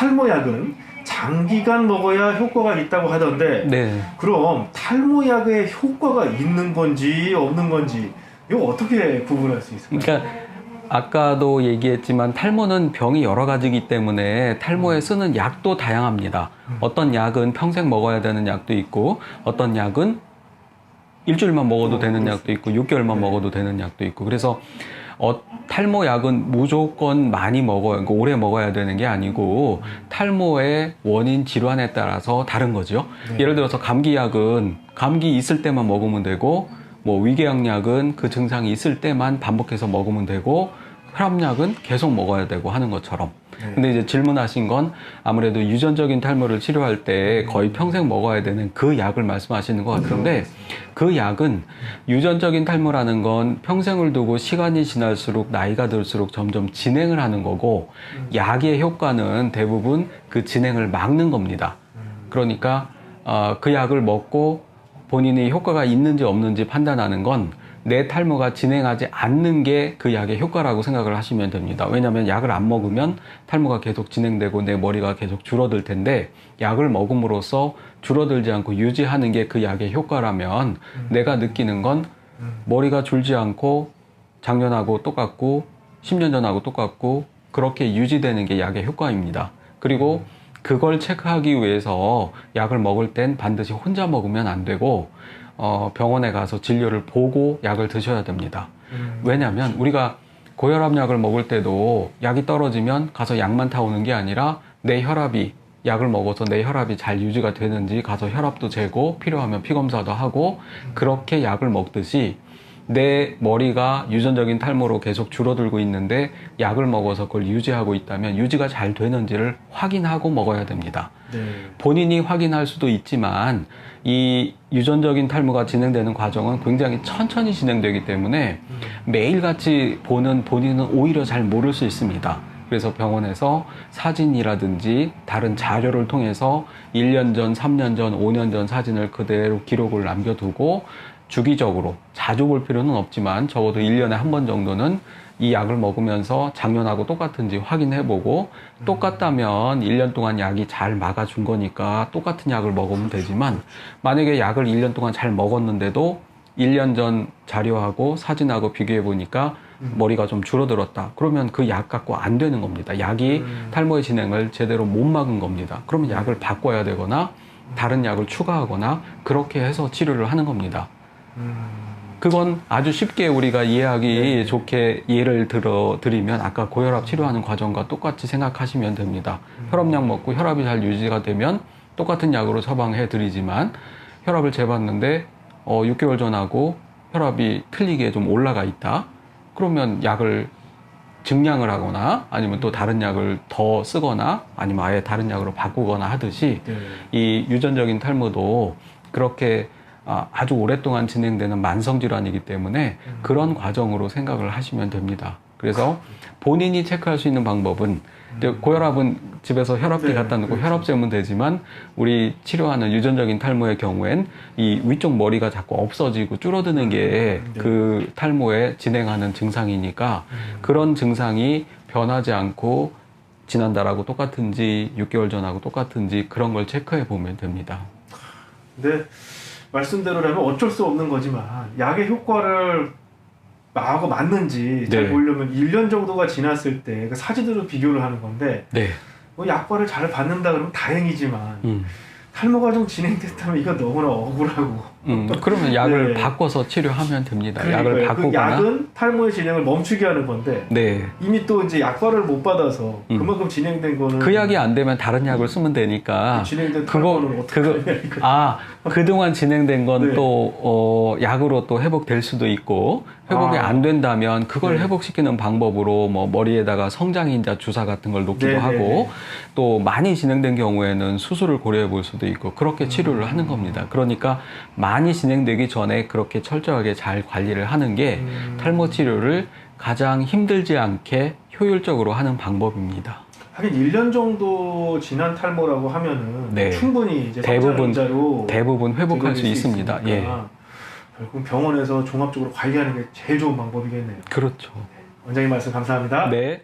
탈모약은 장기간 먹어야 효과가 있다고 하던데 네. 그럼 탈모약에 효과가 있는 건지 없는 건지 이거 어떻게 구분할 수 있을까요? 그러니까 아까도 얘기했지만 탈모는 병이 여러 가지이기 때문에 탈모에 쓰는 약도 다양합니다. 어떤 약은 평생 먹어야 되는 약도 있고 어떤 약은 일주일만 먹어도 되는 약도 있고 6개월만 먹어도 되는 약도 있고 그래서 탈모약은 무조건 많이 먹어야, 그러니까 오래 먹어야 되는 게 아니고 탈모의 원인 질환에 따라서 다른 거죠. 예를 들어서 감기약은 감기 있을 때만 먹으면 되고 뭐 위궤양약은 그 증상이 있을 때만 반복해서 먹으면 되고 혈압약은 계속 먹어야 되고 하는 것처럼. 근데 이제 질문하신 건 아무래도 유전적인 탈모를 치료할 때 거의 평생 먹어야 되는 그 약을 말씀하시는 것 같은데 그 약은 유전적인 탈모라는 건 평생을 두고 시간이 지날수록 나이가 들수록 점점 진행을 하는 거고 약의 효과는 대부분 그 진행을 막는 겁니다. 그러니까 그 약을 먹고 본인이 효과가 있는지 없는지 판단하는 건 내 탈모가 진행하지 않는 게 그 약의 효과라고 생각을 하시면 됩니다. 왜냐하면 약을 안 먹으면 탈모가 계속 진행되고 내 머리가 계속 줄어들 텐데 약을 먹음으로써 줄어들지 않고 유지하는 게 그 약의 효과라면 내가 느끼는 건 머리가 줄지 않고 작년하고 똑같고 10년 전하고 똑같고 그렇게 유지되는 게 약의 효과입니다. 그리고 그걸 체크하기 위해서 약을 먹을 땐 반드시 혼자 먹으면 안 되고 병원에 가서 진료를 보고 약을 드셔야 됩니다. 왜냐하면 우리가 고혈압 약을 먹을 때도 약이 떨어지면 가서 약만 타오는 게 아니라 내 혈압이 약을 먹어서 내 혈압이 잘 유지가 되는지 가서 혈압도 재고 필요하면 피검사도 하고 그렇게 약을 먹듯이 내 머리가 유전적인 탈모로 계속 줄어들고 있는데 약을 먹어서 그걸 유지하고 있다면 유지가 잘 되는지를 확인하고 먹어야 됩니다. 네. 본인이 확인할 수도 있지만 이 유전적인 탈모가 진행되는 과정은 굉장히 천천히 진행되기 때문에 매일같이 보는 본인은 오히려 잘 모를 수 있습니다. 그래서 병원에서 사진이라든지 다른 자료를 통해서 1년 전, 3년 전, 5년 전 사진을 그대로 기록을 남겨두고 주기적으로 자주 볼 필요는 없지만 적어도 1년에 한 번 정도는 이 약을 먹으면서 작년하고 똑같은지 확인해보고 똑같다면 1년 동안 약이 잘 막아준 거니까 똑같은 약을 먹으면 되지만 만약에 약을 1년 동안 잘 먹었는데도 1년 전 자료하고 사진하고 비교해보니까 머리가 좀 줄어들었다. 그러면 그 약 갖고 안 되는 겁니다. 약이 탈모의 진행을 제대로 못 막은 겁니다. 그러면 약을 바꿔야 되거나 다른 약을 추가하거나 그렇게 해서 치료를 하는 겁니다. 그건 아주 쉽게 우리가 이해하기 좋게 예를 드리면 아까 고혈압 치료하는 과정과 똑같이 생각하시면 됩니다. 혈압약 먹고 혈압이 잘 유지가 되면 똑같은 약으로 처방해 드리지만 혈압을 재봤는데 6개월 전하고 혈압이 틀리게 좀 올라가 있다. 그러면 약을 증량을 하거나 아니면 또 다른 약을 더 쓰거나 아니면 아예 다른 약으로 바꾸거나 하듯이 이 유전적인 탈모도 그렇게 아주 오랫동안 진행되는 만성질환이기 때문에 그런 과정으로 생각을 하시면 됩니다. 그래서 본인이 체크할 수 있는 방법은 고혈압은 집에서 혈압계 갖다 놓고 혈압 재면 되지만 우리 치료하는 유전적인 탈모의 경우엔 이 위쪽 머리가 자꾸 없어지고 줄어드는 게 그 탈모에 진행하는 증상이니까 그런 증상이 변하지 않고 지난달하고 똑같은지 6개월 전하고 똑같은지 그런 걸 체크해 보면 됩니다. 네. 말씀대로라면 어쩔 수 없는 거지만 약의 효과를 하고 맞는지 잘 보려면 1년 정도가 지났을 때 그 사진으로 비교를 하는 건데 뭐 약발을 잘 받는다 그러면 다행이지만 탈모가 좀 진행됐다면 이거 너무나 억울하고 그러면 약을 바꿔서 치료하면 됩니다. 그러니까요. 약을 바꾸거나 그 약은 탈모의 진행을 멈추게 하는 건데 이미 또 이제 약발을 못 받아서 그만큼 진행된 거는 그 약이 안 되면 다른 약을 쓰면 되니까 진행된 탈모는 어떻게 그동안 진행된 건 또 약으로 또 회복될 수도 있고 회복이 안 된다면 그걸 회복시키는 방법으로 뭐 머리에다가 성장인자 주사 같은 걸 놓기도 하고 또 많이 진행된 경우에는 수술을 고려해 볼 수도 있고 그렇게 치료를 하는 겁니다. 그러니까 많이 진행되기 전에 그렇게 철저하게 잘 관리를 하는 게 탈모 치료를 가장 힘들지 않게 효율적으로 하는 방법입니다. 하긴 1년 정도 지난 탈모라고 하면은 충분히 이제 대부분 회복할 수 있습니다. 결국 병원에서 종합적으로 관리하는 게 제일 좋은 방법이겠네요. 그렇죠. 원장님 말씀 감사합니다. 네.